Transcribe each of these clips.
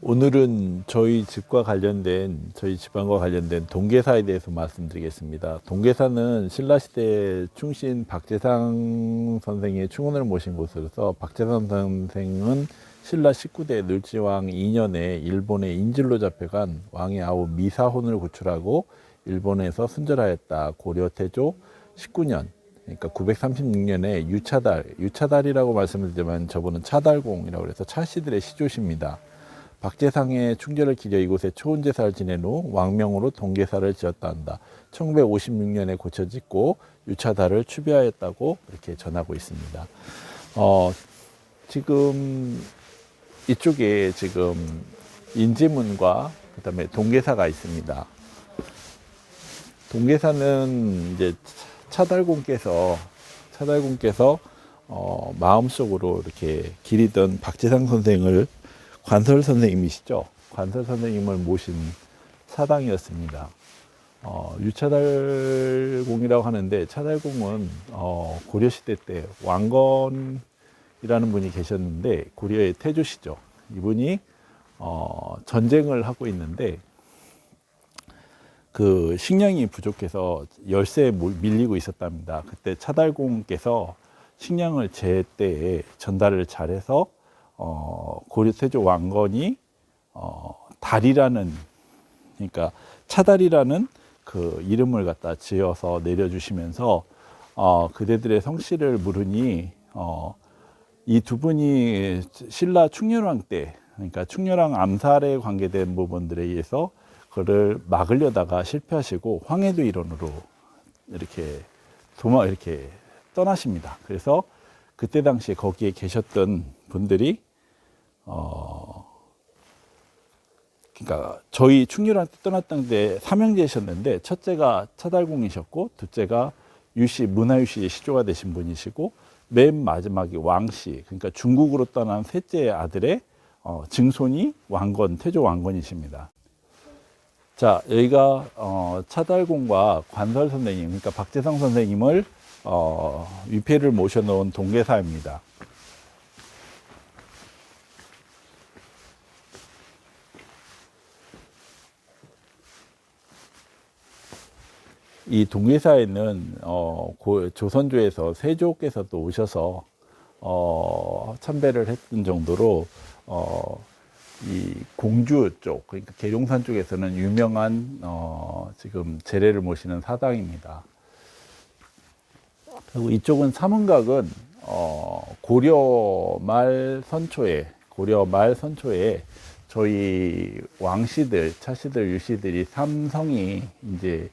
오늘은 저희 집과 관련된, 저희 집안과 관련된 동계사에 대해서 말씀드리겠습니다. 동계사는 신라시대 충신 박재상 선생의 충혼을 모신 곳으로서, 박재상 선생은 신라 19대 늘지왕 2년에 일본의 인질로 잡혀간 왕의 아우 미사혼을 구출하고 일본에서 순절하였다. 고려 태조 19년, 그러니까 936년에 유차달이라고 말씀을 드리지만 저분은 차달공이라고 해서 차씨들의 시조십니다. 박재상의 충절을 기려 이곳에 초운제사를 지낸 후 왕명으로 동계사를 지었다 한다. 1956년에 고쳐짓고 유차달을 추배하였다고 이렇게 전하고 있습니다. 지금 이쪽에 지금 인지문과 그다음에 동계사가 있습니다. 동계사는 이제 차달공께서 마음속으로 이렇게 기리던 박재상 선생을 관설 선생님이시죠. 관설 선생님을 모신 사당이었습니다. 유차달공이라고 하는데, 차달공은 고려시대 때 왕건이라는 분이 계셨는데, 고려의 태조시죠. 이분이 전쟁을 하고 있는데 그 식량이 부족해서 열세에 밀리고 있었답니다. 그때 차달공께서 식량을 제때에 전달을 잘해서 고려 태조 왕건이 달이라는, 그러니까 차달이라는 그 이름을 갖다 지어서 내려주시면서 그대들의 성씨를 물으니 이 두 분이 신라 충렬왕 때, 그러니까 충렬왕 암살에 관계된 부분들에 의해서 그를 막으려다가 실패하시고 황해도 일원으로 이렇게 이렇게 떠나십니다. 그래서 그때 당시에 거기에 계셨던 분들이 그러니까 저희 충렬왕 때 떠났던 데 삼형제셨는데, 첫째가 차달공이셨고 둘째가 문하유씨의 시조가 되신 분이시고, 맨 마지막이 왕씨, 그러니까 중국으로 떠난 셋째 아들의 증손이 왕건, 태조 왕건이십니다. 자, 여기가 차달공과 관설 선생님, 그러니까 박재상 선생님을 위패를 모셔놓은 동계사입니다. 이 동계사에는 조선조에서 세조께서도 오셔서 참배를 했던 정도로 이 공주 쪽, 그러니까 계룡산 쪽에서는 유명한 지금 제례를 모시는 사당입니다. 그리고 이쪽은 사문각은 고려 말 선초에 저희 왕씨들, 차씨들, 유씨들이 삼성이 이제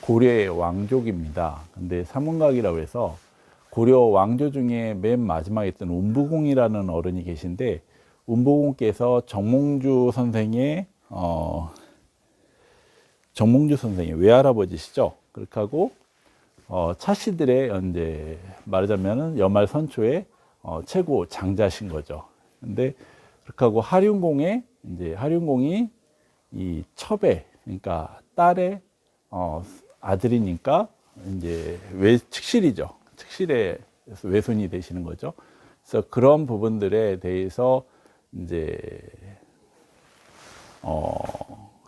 고려의 왕족입니다. 근데 사문각이라고 해서 고려 왕조 중에 맨 마지막에 있던 운부공이라는 어른이 계신데, 운부공께서 정몽주 선생의 외할아버지시죠. 그렇게 하고 차씨들의 이제 말하자면은 여말 선초의 최고 장자신 거죠. 근데 그렇게 하고 하륜공이 이 첩의, 그러니까 딸의 아들이니까 이제 측실이죠. 측실의 외손이 되시는 거죠. 그래서 그런 부분들에 대해서 이제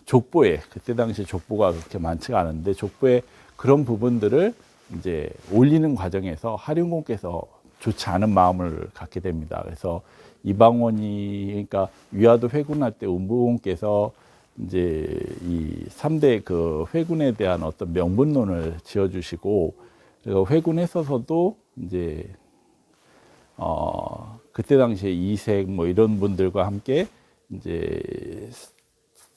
족보에, 그때 당시 족보가 그렇게 많지가 않은데 족보에 그런 부분들을 이제 올리는 과정에서 하륜공께서 좋지 않은 마음을 갖게 됩니다. 그래서 이방원이, 그러니까 위화도 회군할 때 운부공께서 이제 이 3대 그 회군에 대한 어떤 명분론을 지어주시고, 그리고 회군에서도 이제 그때 당시에 이색 뭐 이런 분들과 함께 이제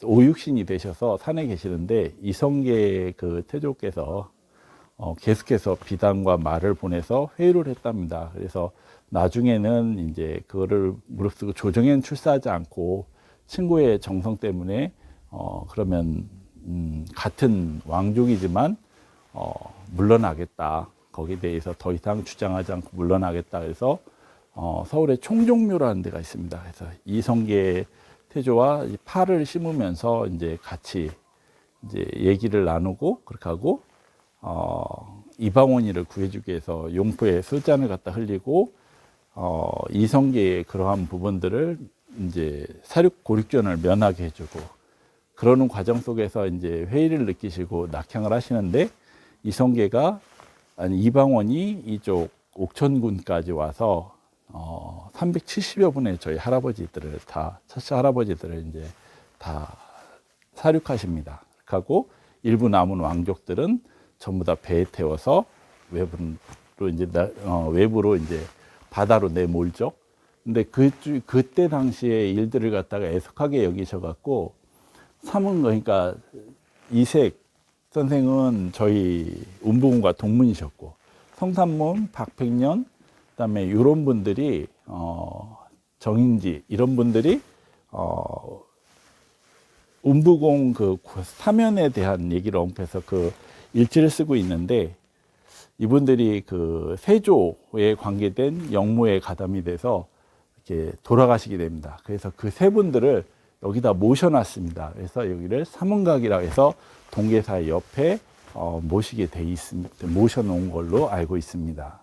오육신이 되셔서 산에 계시는데, 이성계 그 태조께서 계속해서 비단과 말을 보내서 회유를 했답니다. 그래서 나중에는 이제 그거를 무릅쓰고 조정엔 출사하지 않고 친구의 정성 때문에 그러면 같은 왕족이지만 물러나겠다. 거기에 대해서 더 이상 주장하지 않고 물러나겠다. 그래서 서울에 총종묘라는 데가 있습니다. 그래서 이성계 태조와 팔을 심으면서 이제 같이 이제 얘기를 나누고 그렇게 하고 이방원이를 구해주기 위해서 용포에 술잔을 갖다 흘리고 이성계의 그러한 부분들을 이제 사륙 고륙전을 면하게 해주고 그러는 과정 속에서 이제 회의를 느끼시고 낙향을 하시는데 이성계가 아니 이방원이 이쪽 옥천군까지 와서 370여 분의 저희 할아버지들을 다 첫째 할아버지들을 이제 다 사륙하십니다. 하고 일부 남은 왕족들은 전부 다 배에 태워서 외부로 이제 바다로 내몰죠. 근데 그때 당시에 일들을 갖다가 애석하게 여기셔갖고 그러니까 이색 선생은 저희 운부군과 동문이셨고 성산문, 박백년, 그다음에 이런 분들이 정인지 이런 분들이 운부공 그 사면에 대한 얘기를 언급해서 그 일지를 쓰고 있는데 이분들이 그 세조에 관계된 영모에 가담이 돼서 이렇게 돌아가시게 됩니다. 그래서 그 세 분들을 여기다 모셔놨습니다. 그래서 여기를 사문각이라고 해서 동계사 옆에 모시게 돼 있습니다. 모셔놓은 걸로 알고 있습니다.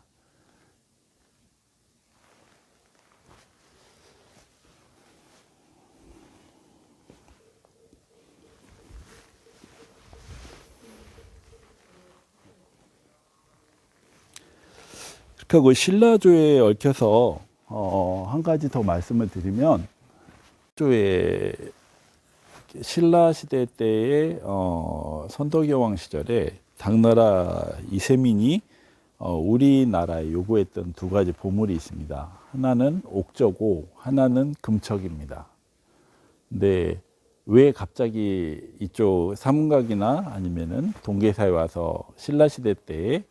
그리고 신라조에 얽혀서 한 가지 더 말씀을 드리면 조의 신라 시대 때의 선덕여왕 시절에 당나라 이세민이 우리나라에 요구했던 두 가지 보물이 있습니다. 하나는 옥저고 하나는 금척입니다. 근데 왜 갑자기 이쪽 사문각이나 아니면은 동계사에 와서 신라 시대 때에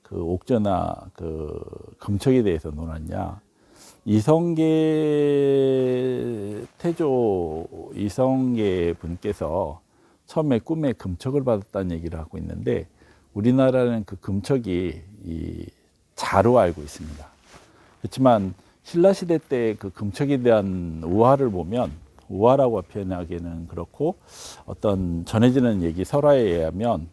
그 옥저나 그 금척에 대해서 논하냐? 이성계 분께서 처음에 꿈에 금척을 받았다는 얘기를 하고 있는데 우리나라는 그 금척이 이 자로 알고 있습니다. 그렇지만 신라 시대 때 그 금척에 대한 우화를 보면 우화라고 표현하기는 그렇고 어떤 전해지는 얘기 설화에 의하면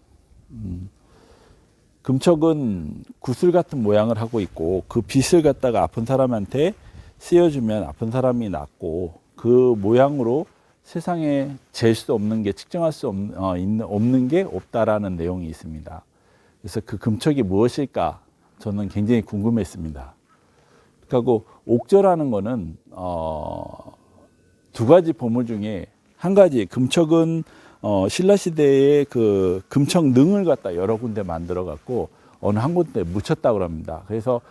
금척은 구슬 같은 모양을 하고 있고 그 빛을 갖다가 아픈 사람한테 씌워주면 아픈 사람이 낫고 그 모양으로 세상에 잴 수 없는 게 측정할 수 없는 게 없다라는 내용이 있습니다. 그래서 그 금척이 무엇일까 저는 굉장히 궁금했습니다. 그리고 옥저라는 거는 두 가지 보물 중에 한 가지 금척은 신라 시대에 그 금척 능을 갖다 여러 군데 만들어 갖고 어느 한 군데 묻혔다고 합니다. 그래서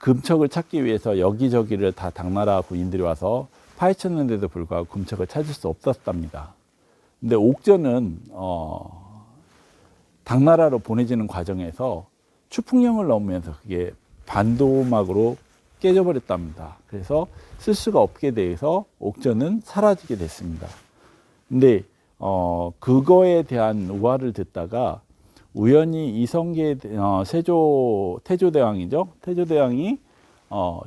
금척을 찾기 위해서 여기저기를 다 당나라 군인들이 와서 파헤쳤는데도 불구하고 금척을 찾을 수 없었답니다. 근데 옥저는 당나라로 보내지는 과정에서 추풍령을 넘으면서 그게 반도막으로 깨져버렸답니다. 그래서 쓸 수가 없게 돼서 옥저는 사라지게 됐습니다. 근데 그거에 대한 우화를 듣다가 우연히 이성계 태조대왕이죠. 태조대왕이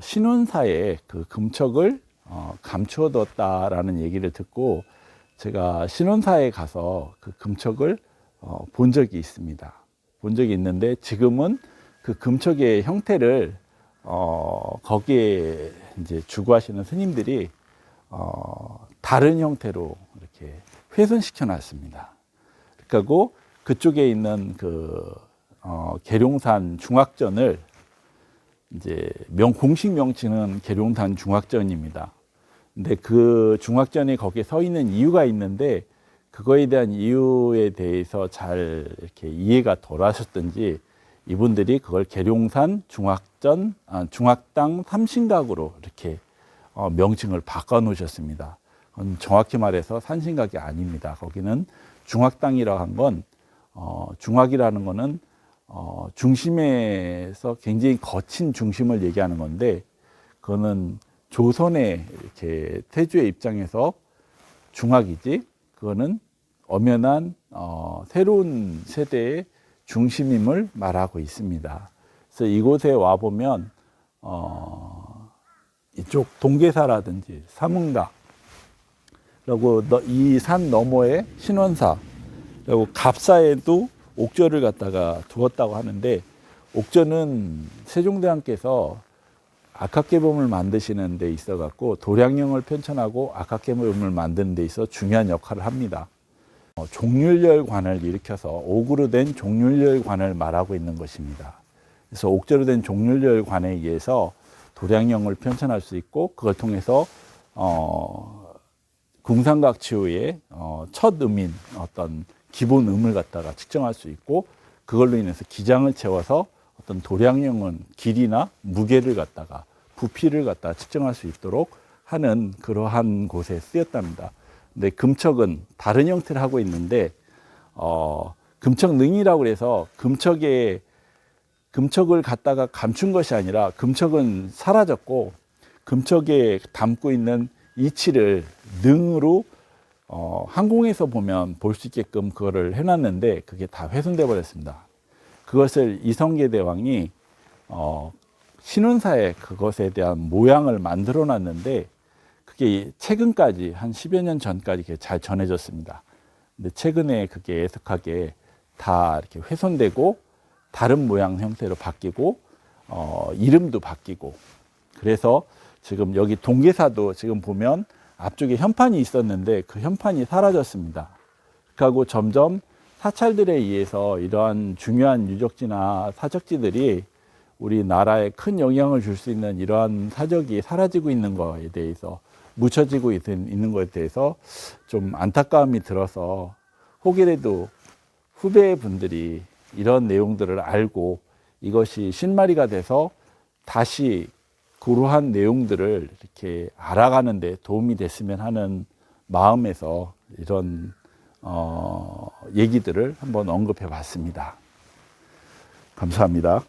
신운사에 그 금척을 감추어 뒀다라는 얘기를 듣고 제가 신운사에 가서 그 금척을 본 적이 있습니다. 본 적이 있는데 지금은 그 금척의 형태를 거기에 이제 주구하시는 스님들이 다른 형태로 이렇게 훼손시켜 놨습니다. 그리고 그쪽에 있는 그 계룡산 중학전을 이제 공식 명칭은 계룡산 중학전입니다. 근데 그 중학전이 거기에 서 있는 이유가 있는데 그거에 대한 이유에 대해서 잘 이렇게 이해가 덜 하셨든지 이분들이 그걸 계룡산 중학당 삼신각으로 이렇게 명칭을 바꿔 놓으셨습니다. 정확히 말해서 산신각이 아닙니다. 거기는 중학당이라고 한 건 중학이라는 거는 중심에서 굉장히 거친 중심을 얘기하는 건데 그거는 조선의 이렇게 태조의 입장에서 중학이지 그거는 엄연한 새로운 세대의 중심임을 말하고 있습니다. 그래서 이곳에 와 보면 이쪽 동계사라든지 사문각 그리고 이 산 너머에 신원사 그리고 갑사에도 옥저를 갖다가 두었다고 하는데 옥저는 세종대왕께서 악학개범을 만드시는 데 있어 갖고 도량령을 편찬하고 악학개범을 만드는 데 있어 중요한 역할을 합니다. 종률열관을 일으켜서 옥으로 된 종률열관을 말하고 있는 것입니다. 그래서 옥제로 된 종률열관에 의해서 도량령을 편찬할 수 있고 그걸 통해서 궁상각치우의 첫 음인 어떤 기본 음을 갖다가 측정할 수 있고 그걸로 인해서 기장을 채워서 어떤 도량령은 길이나 무게를 갖다가 부피를 갖다가 측정할 수 있도록 하는 그러한 곳에 쓰였답니다. 근데 금척은 다른 형태를 하고 있는데 금척능이라고 해서 금척을 갖다가 감춘 것이 아니라 금척은 사라졌고 금척에 담고 있는 이치를 능으로 항공에서 보면 볼 수 있게끔 그거를 해놨는데 그게 다 훼손돼 버렸습니다. 그것을 이성계 대왕이 신운사에 그것에 대한 모양을 만들어 놨는데 그게 최근까지 한 10여 년 전까지 잘 전해졌습니다. 근데 최근에 그게 애석하게 다 이렇게 훼손되고 다른 모양 형태로 바뀌고 이름도 바뀌고 그래서 지금 여기 동계사도 지금 보면 앞쪽에 현판이 있었는데 그 현판이 사라졌습니다. 그리고 점점 사찰들에 의해서 이러한 중요한 유적지나 사적지들이 우리나라에 큰 영향을 줄 수 있는 이러한 사적이 사라지고 있는 것에 대해서 묻혀지고 있는 것에 대해서 좀 안타까움이 들어서 혹이라도 후배분들이 이런 내용들을 알고 이것이 신마리가 돼서 다시 그러한 내용들을 이렇게 알아가는 데 도움이 됐으면 하는 마음에서 이런 얘기들을 한번 언급해 봤습니다. 감사합니다.